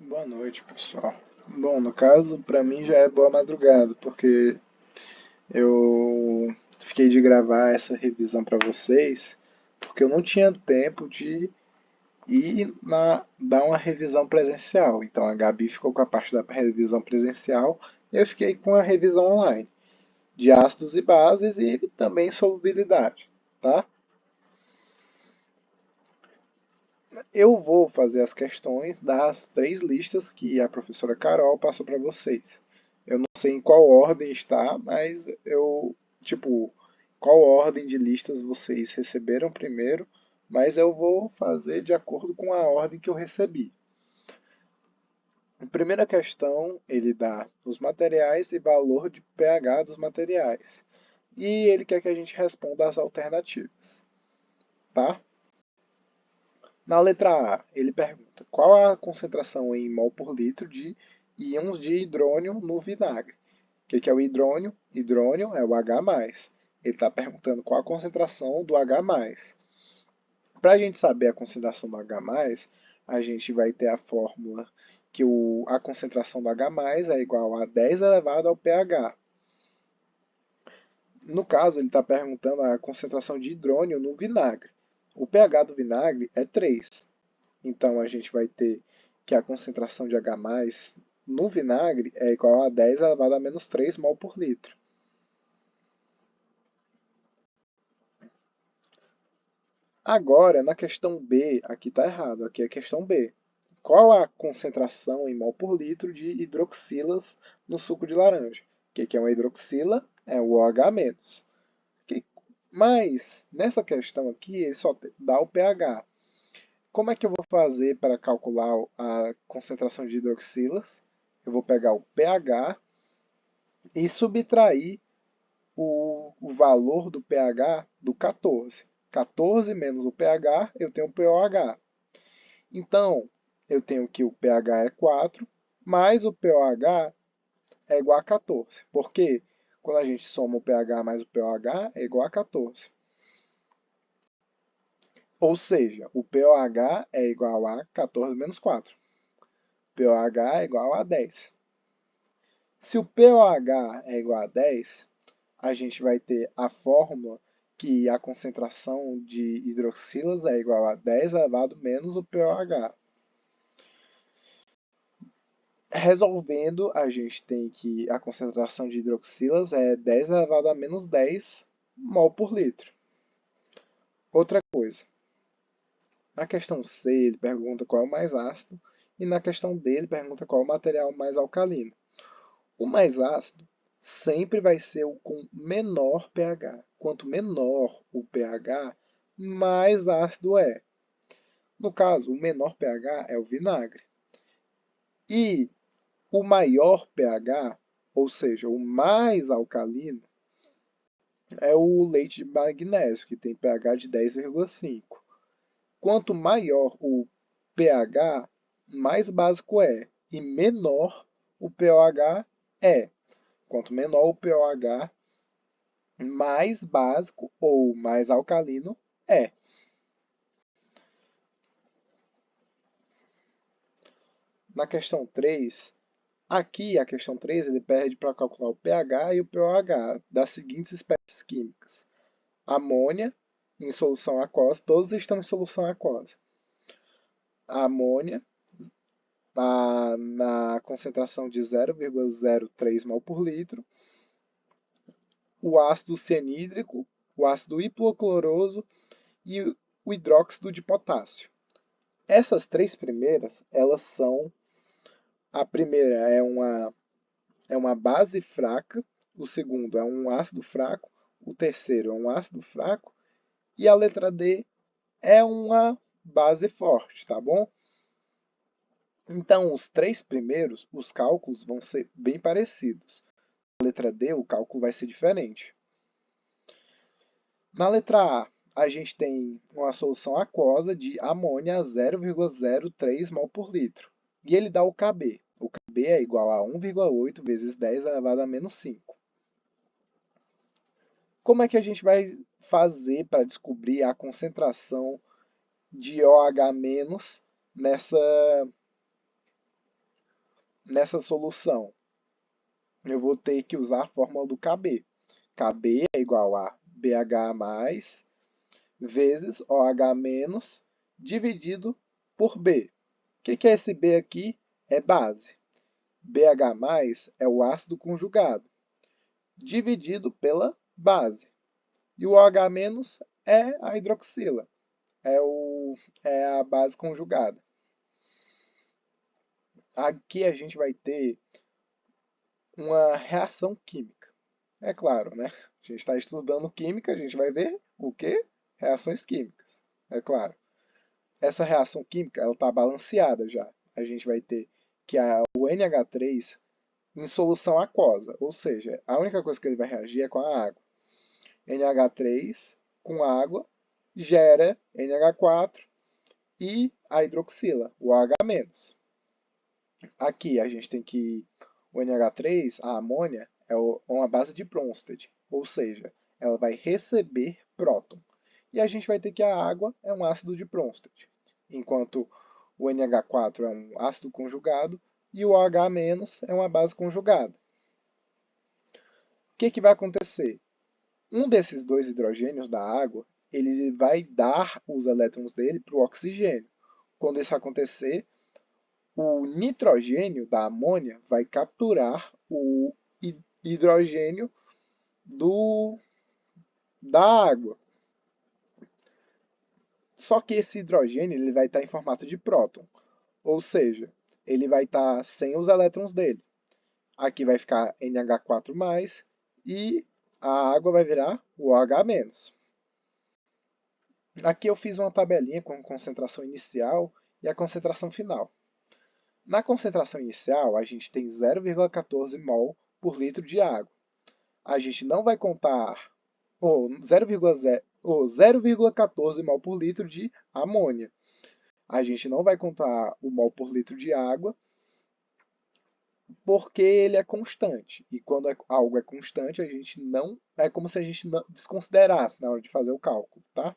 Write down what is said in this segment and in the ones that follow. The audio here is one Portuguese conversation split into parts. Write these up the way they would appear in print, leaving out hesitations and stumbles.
Boa noite, pessoal. Bom, no caso, para mim já é boa madrugada, porque eu fiquei de gravar essa revisão para vocês, porque eu não tinha tempo de ir dar uma revisão presencial. Então a Gabi ficou com a parte da revisão presencial e eu fiquei com a revisão online de ácidos e bases e também solubilidade, tá? Eu vou fazer as questões das três listas que a professora Carol passou para vocês. Eu não sei em qual ordem está, mas qual ordem de listas vocês receberam primeiro, mas eu vou fazer de acordo com a ordem que eu recebi. A primeira questão, ele dá os materiais e valor de pH dos materiais. E ele quer que a gente responda as alternativas, tá? Na letra A, ele pergunta qual a concentração em mol por litro de íons de hidrônio no vinagre. O que é o hidrônio? Hidrônio é o H+. Ele está perguntando qual a concentração do H+. Para a gente saber a concentração do H+, a gente vai ter a fórmula que a concentração do H+, é igual a 10 elevado ao pH. No caso, ele está perguntando a concentração de hidrônio no vinagre. O pH do vinagre é 3. Então a gente vai ter que a concentração de H+ no vinagre é igual a 10 elevado a menos 3 mol por litro. Agora, na questão B, aqui está errado, aqui é a questão B. Qual a concentração em mol por litro de hidroxilas no suco de laranja? O que é uma hidroxila? É o OH-. Mas, nessa questão aqui, ele só dá o pH. Como é que eu vou fazer para calcular a concentração de hidroxilas? Eu vou pegar o pH e subtrair o valor do pH do 14. 14 menos o pH, eu tenho o pOH. Então, eu tenho que o pH é 4, mais o pOH é igual a 14. Porque quando a gente soma o pH mais o pOH, é igual a 14. Ou seja, o pOH é igual a 14 menos 4. pOH é igual a 10. Se o pOH é igual a 10, a gente vai ter a fórmula que a concentração de hidroxilas é igual a 10 elevado menos o pOH. Resolvendo, a gente tem que a concentração de hidroxilas é 10 elevado a menos 10 mol por litro. Outra coisa, na questão C ele pergunta qual é o mais ácido e na questão D ele pergunta qual é o material mais alcalino. O mais ácido sempre vai ser o com menor pH. Quanto menor o pH, mais ácido é. No caso, o menor pH é o vinagre. E o maior pH, ou seja, o mais alcalino, é o leite de magnésio, que tem pH de 10,5. Quanto maior o pH, mais básico é. E menor o pOH é. Quanto menor o pOH, mais básico ou mais alcalino é. Na questão 3, aqui a questão 3 ele pede para calcular o pH e o pOH das seguintes espécies químicas. Amônia em solução aquosa, todos estão em solução aquosa. A amônia na concentração de 0,03 mol por litro. O ácido cianídrico, o ácido hipocloroso e o hidróxido de potássio. Essas três primeiras, elas são... A primeira é uma base fraca, o segundo é um ácido fraco, o terceiro é um ácido fraco e a letra D é uma base forte, tá bom? Então, os três primeiros, os cálculos vão ser bem parecidos. Na letra D, o cálculo vai ser diferente. Na letra A gente tem uma solução aquosa de amônia a 0,03 mol por litro. E ele dá o Kb. O Kb é igual a 1,8 vezes 10 elevado a menos 5. Como é que a gente vai fazer para descobrir a concentração de OH- nessa, nessa solução, eu vou ter que usar a fórmula do KB. KB é igual a BH mais vezes OH menos dividido por B. O que é esse B aqui? É base. BH mais é o ácido conjugado, dividido pela base. E o OH menos é a hidroxila, é a base conjugada. Aqui a gente vai ter uma reação química. É claro, né? A gente está estudando química, a gente vai ver o quê? Reações químicas. É claro. Essa reação química ela está balanceada já. A gente vai ter que o NH3 em solução aquosa, ou seja, a única coisa que ele vai reagir é com a água. NH3 com água gera NH4 e a hidroxila, o OH-. Aqui a gente tem que o NH3, a amônia, é uma base de Bronsted, ou seja, ela vai receber próton. E a gente vai ter que a água é um ácido de Bronsted, enquanto o NH4 é um ácido conjugado e o OH- é uma base conjugada. O que vai acontecer? Um desses dois hidrogênios da água, ele vai dar os elétrons dele para o oxigênio. Quando isso acontecer, o nitrogênio da amônia vai capturar o hidrogênio da água. Só que esse hidrogênio ele vai estar em formato de próton, ou seja, ele vai estar sem os elétrons dele. Aqui vai ficar NH4+, e a água vai virar o OH-. Aqui eu fiz uma tabelinha com a concentração inicial e a concentração final. Na concentração inicial, a gente tem 0,14 mol por litro de água. A gente não vai contar 0,14 mol por litro de amônia. A gente não vai contar o mol por litro de água, porque ele é constante. E quando algo é constante, a gente não é como se a gente não desconsiderasse na hora de fazer o cálculo, tá?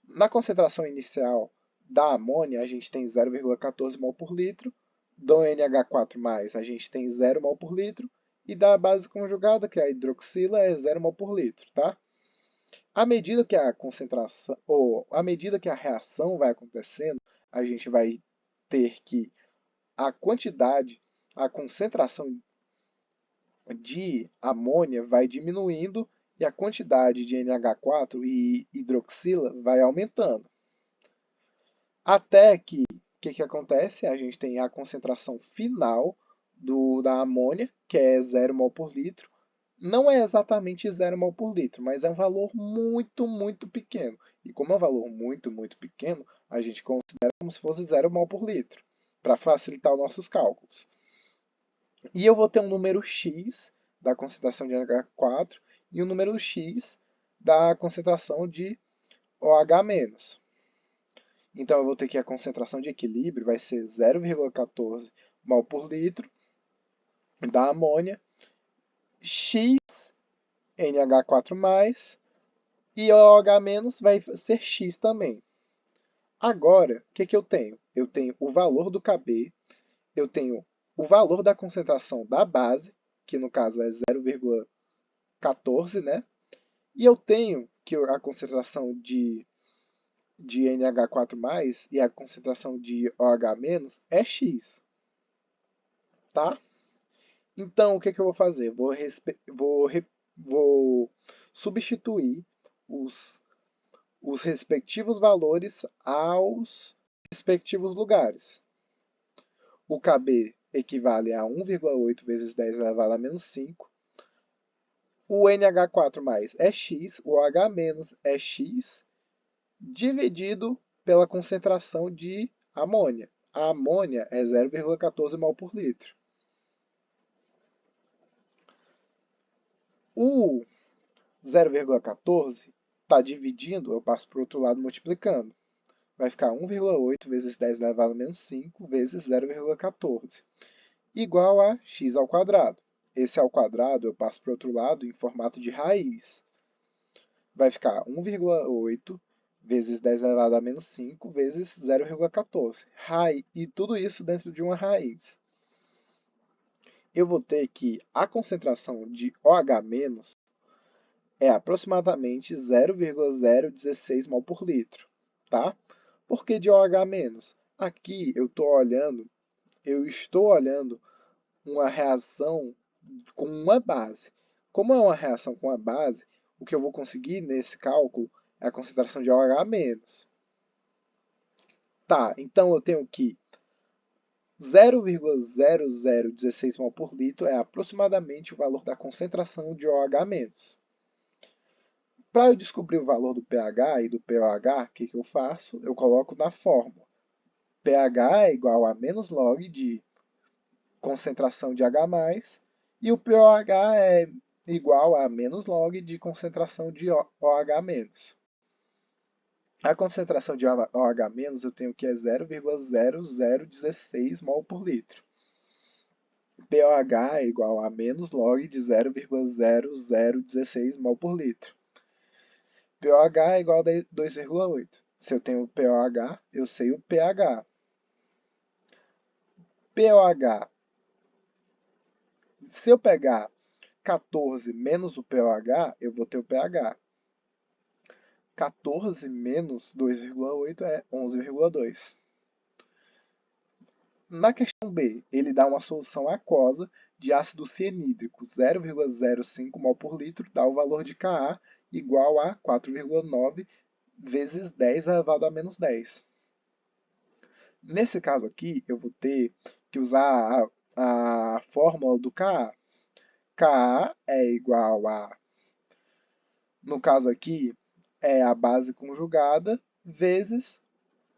Na concentração inicial da amônia, a gente tem 0,14 mol por litro, do NH4+, a gente tem 0 mol por litro, e da base conjugada, que é a hidroxila, é 0 mol por litro, tá? À medida que a concentração, ou à medida que a reação vai acontecendo, a gente vai ter que a quantidade, a concentração de amônia vai diminuindo e a quantidade de NH4 e hidroxila vai aumentando. Até que, o que acontece? A gente tem a concentração final da amônia, que é 0 mol por litro. Não é exatamente 0 mol por litro, mas é um valor muito, muito pequeno. E como é um valor muito, muito pequeno, a gente considera como se fosse 0 mol por litro, para facilitar os nossos cálculos. E eu vou ter um número x da concentração de NH4 e um número x da concentração de OH-. Então, eu vou ter que a concentração de equilíbrio vai ser 0,14 mol por litro da amônia, x NH4+, e OH- vai ser x também. Agora, o que eu tenho? Eu tenho o valor do KB, eu tenho o valor da concentração da base, que no caso é 0,14, né? E eu tenho que a concentração de NH4+, e a concentração de OH- é x, tá? Então, o que eu vou fazer? Vou substituir os respectivos valores aos respectivos lugares. O KB equivale a 1,8 vezes 10 elevado a menos 5. O NH4+ é x, o OH- é x, dividido pela concentração de amônia. A amônia é 0,14 mol por litro. O 0,14 está dividindo, eu passo para o outro lado multiplicando. Vai ficar 1,8 vezes 10 elevado a menos 5 vezes 0,14, igual a x ao quadrado. Esse ao quadrado eu passo para o outro lado em formato de raiz. Vai ficar 1,8 vezes 10 elevado a menos 5 vezes 0,14. E tudo isso dentro de uma raiz. eu vou ter que a concentração de OH- é aproximadamente 0,016 mol por litro, tá? Por que de OH-? Aqui eu estou olhando uma reação com uma base. Como é uma reação com uma base, o que eu vou conseguir nesse cálculo é a concentração de OH-. Tá, então eu tenho que 0,0016 mol por litro é aproximadamente o valor da concentração de OH-. Para eu descobrir o valor do pH e do pOH, o que eu faço? Eu coloco na fórmula. pH é igual a menos log de concentração de H+, e o pOH é igual a menos log de concentração de OH-. A concentração de OH- eu tenho que é 0,0016 mol por litro. pOH é igual a menos log de 0,0016 mol por litro. pOH é igual a 2,8. Se eu tenho o pOH, eu sei o pH. pOH, se eu pegar 14 menos o pOH, eu vou ter o pH. 14 menos 2,8 é 11,2. Na questão B, ele dá uma solução aquosa de ácido cianídrico, 0,05 mol por litro, dá o valor de Ka igual a 4,9 vezes 10 elevado a menos 10. Nesse caso aqui, eu vou ter que usar a fórmula do Ka. Ka é igual a, no caso aqui, é a base conjugada vezes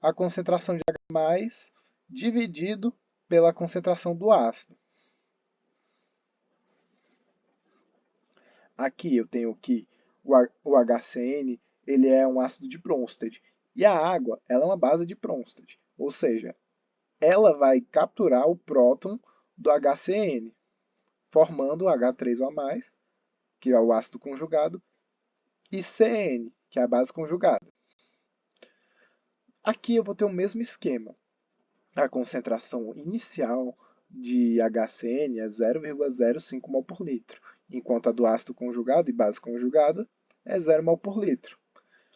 a concentração de H+, dividido pela concentração do ácido. Aqui eu tenho que o HCN ele é um ácido de Bronsted e a água ela é uma base de Bronsted, ou seja, ela vai capturar o próton do HCN, formando H3O+, que é o ácido conjugado, e CN, que é a base conjugada. Aqui eu vou ter o mesmo esquema. A concentração inicial de HCN é 0,05 mol por litro, enquanto a do ácido conjugado e base conjugada é 0 mol por litro.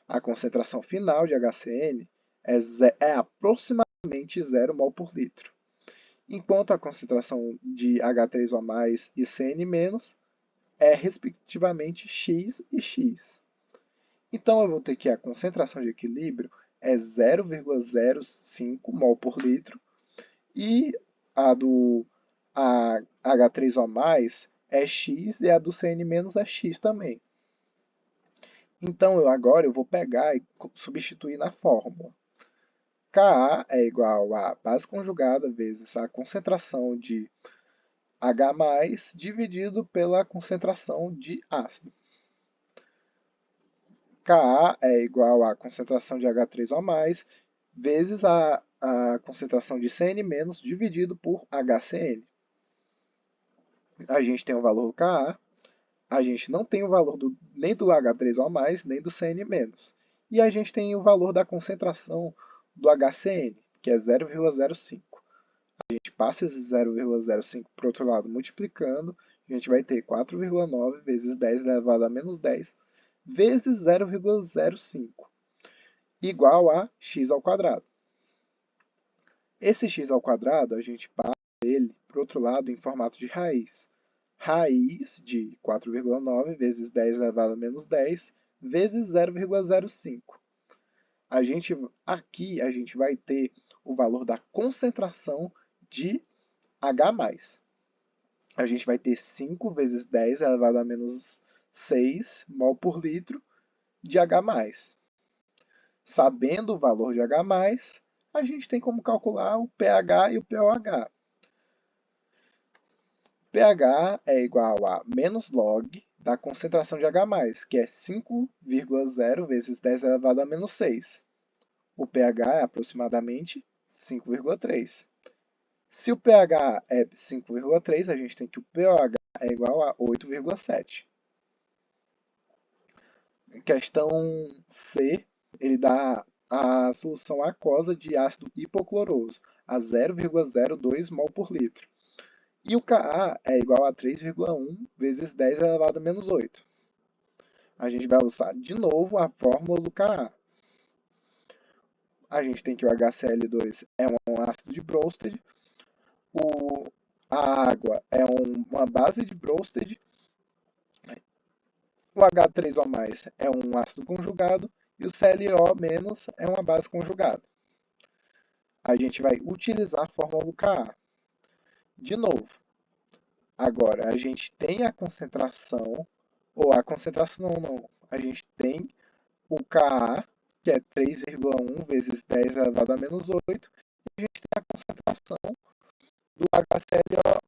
A concentração final de HCN é aproximadamente 0 mol por litro, enquanto a concentração de H3O+ e CN- é respectivamente X e X. Então eu vou ter que a concentração de equilíbrio é 0,05 mol por litro e a do H3O+ é X e a do CN- é X também. Então agora eu vou pegar e substituir na fórmula. Ka é igual a base conjugada vezes a concentração de H+ dividido pela concentração de ácido. Ka é igual à concentração de H3O+ vezes a concentração de CN- dividido por HCN. A gente tem o valor do Ka, a gente não tem o valor nem do H3O+, nem do CN-. E a gente tem o valor da concentração do HCN, que é 0,05. A gente passa esse 0,05 para o outro lado multiplicando, a gente vai ter 4,9 vezes 10 elevado a menos 10 vezes 0,05, igual a x ao quadrado. Esse x ao quadrado, a gente passa ele para o outro lado em formato de raiz. Raiz de 4,9 vezes 10 elevado a menos 10 vezes 0,05. Aqui a gente vai ter o valor da concentração de H+. A gente vai ter 5 vezes 10 elevado a menos 6 mol por litro de H+. Sabendo o valor de H+, a gente tem como calcular o pH e o pOH. pH é igual a menos log da concentração de H+, que é 5,0 vezes 10 elevado a menos 6. O pH é aproximadamente 5,3. Se o pH é 5,3, a gente tem que o pOH é igual a 8,7. Questão C, ele dá a solução aquosa de ácido hipocloroso a 0,02 mol por litro. E o Ka é igual a 3,1 vezes 10 elevado a menos 8. A gente vai usar de novo a fórmula do Ka. A gente tem que o HCl2 é um ácido de Bronsted, a água é uma base de Bronsted, o H3O- é um ácido conjugado e o ClO- é uma base conjugada. A gente vai utilizar a fórmula do Ka. De novo, agora a gente tem a concentração, ou a concentração não, a gente tem o Ka, que é 3,1 vezes 10 elevado a menos 8, e a gente tem a concentração do HClO,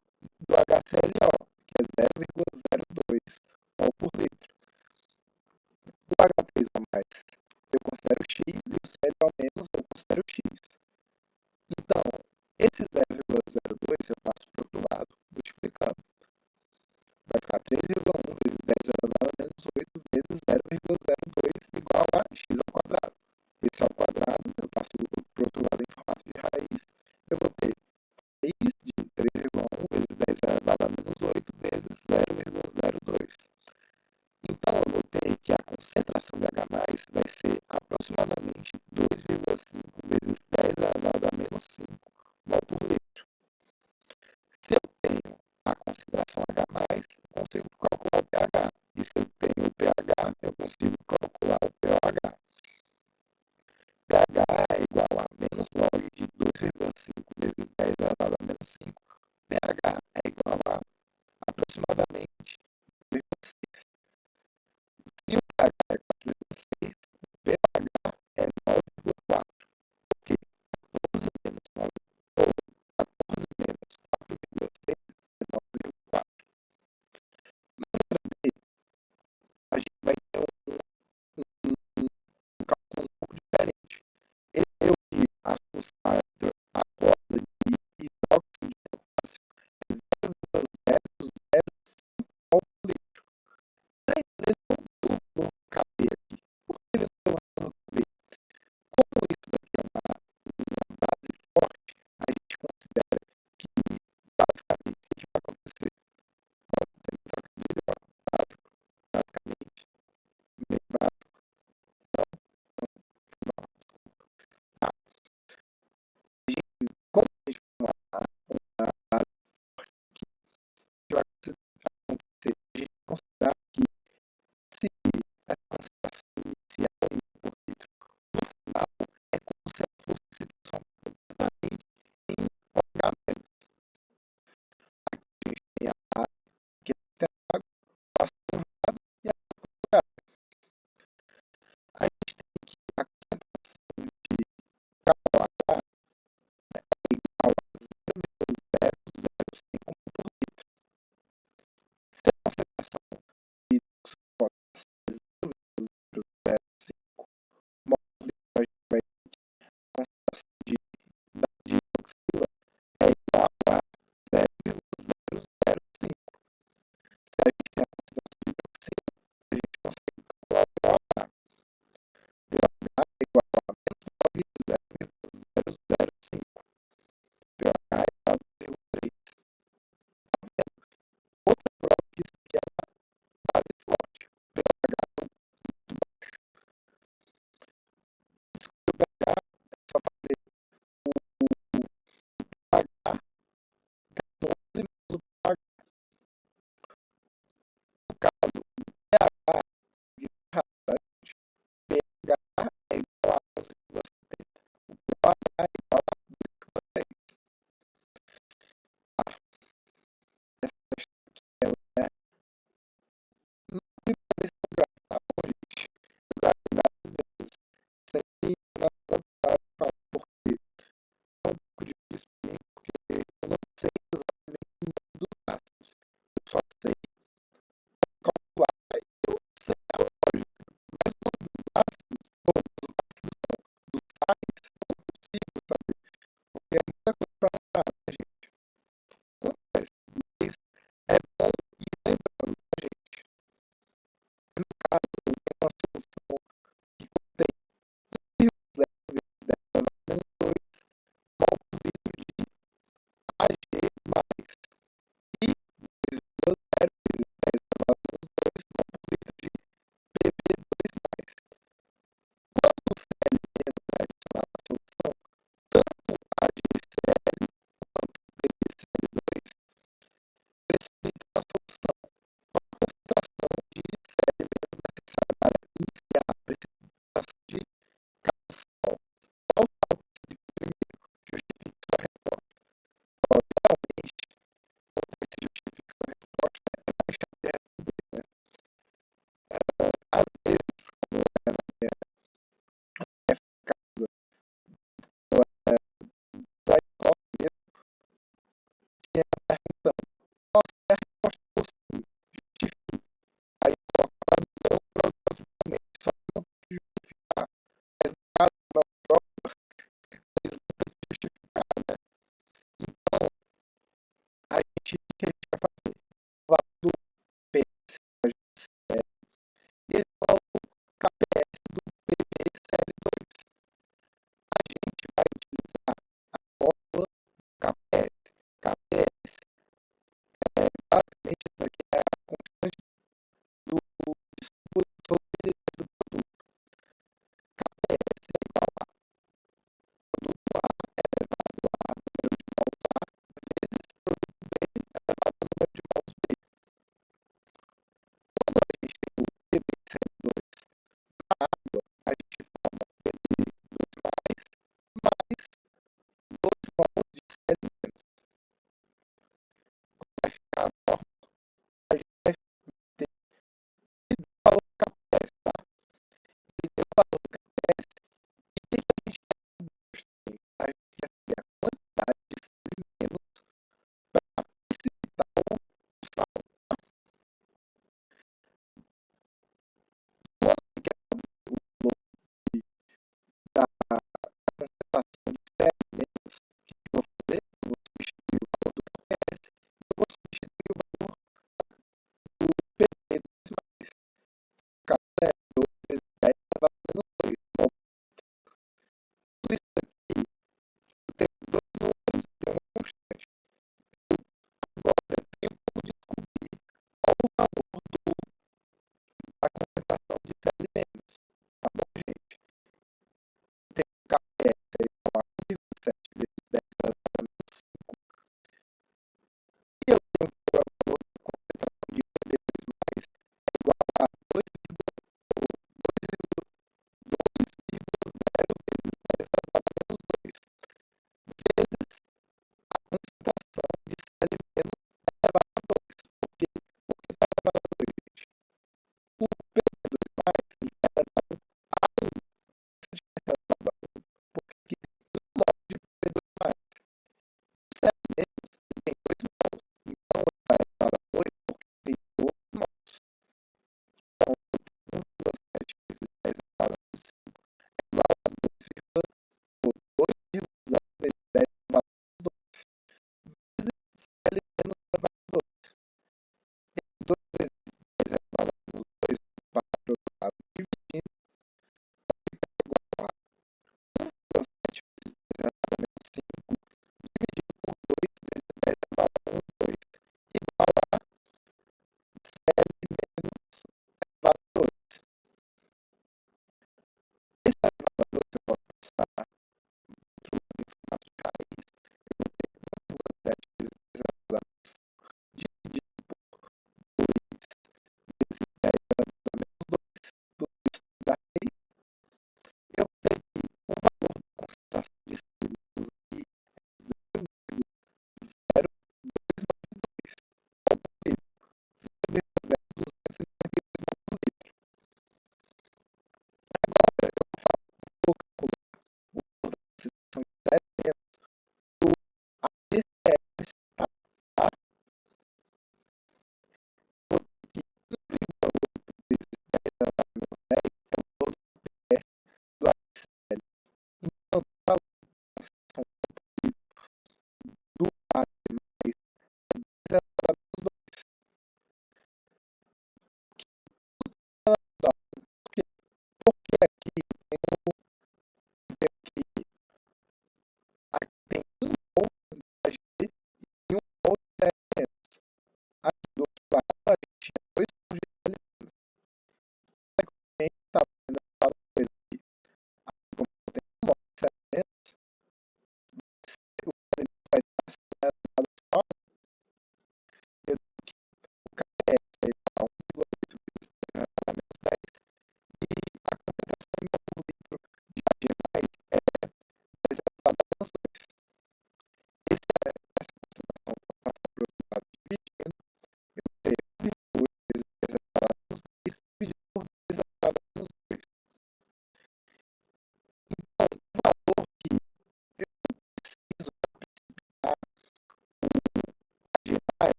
que é 0,02 mol por litro. O H3O+, eu considero X e o ClO- eu considero X. Então, esse 0,02 eu passo para o outro lado, multiplicando. Vai ficar 3,1 vezes 10 elevado a menos 8 vezes 0,02 igual a x ao quadrado. Esse ao quadrado, eu passo para o outro lado em formato de raiz. Eu vou ter raiz de 3,1 vezes 10 elevado a menos 8 vezes 0,02. Então, eu vou ter que a concentração de H+, vai ser aproximadamente 2,5 vezes 10 elevado a menos 5 mol por litro. Se eu tenho a concentração H+, eu consigo calcular o pH. E se eu tenho o pH, eu consigo calcular o pOH. pH é igual a menos log de 2,5 vezes 10 elevado a menos 5. pH é igual a aproximadamente 2,6. Se o pH é 4,6, o pH é 9,4. Porque 14 menos 9, ou 14 menos 4,6 é 9,4. A gente vai ter um cálculo um pouco diferente. Ele deu que associar a cota de hidróxido de potássio é 0,005 mol por litro. Mas ele não deu no KB aqui. Por que ele não deu no KB? Como isso daqui é uma base forte, a gente considera que basicamente o que vai acontecer? Tem que trocar de vídeo agora. Basicamente, bem básico. Não, não, desculpa. Tá.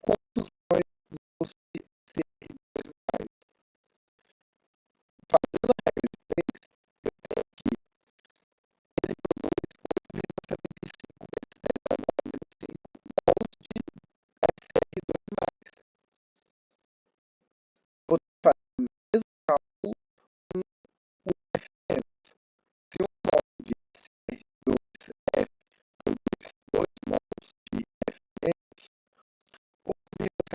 quantos mols de CR2 mais? Fazendo a regra de 3, eu tenho aqui, ele produz 8,75 vezes 10 elevado a menos 5 mols de SR2 mais. Vou fazer o mesmo cálculo com o F menos. Se um mol de SR2F produz 2 mols de F menos, 8,75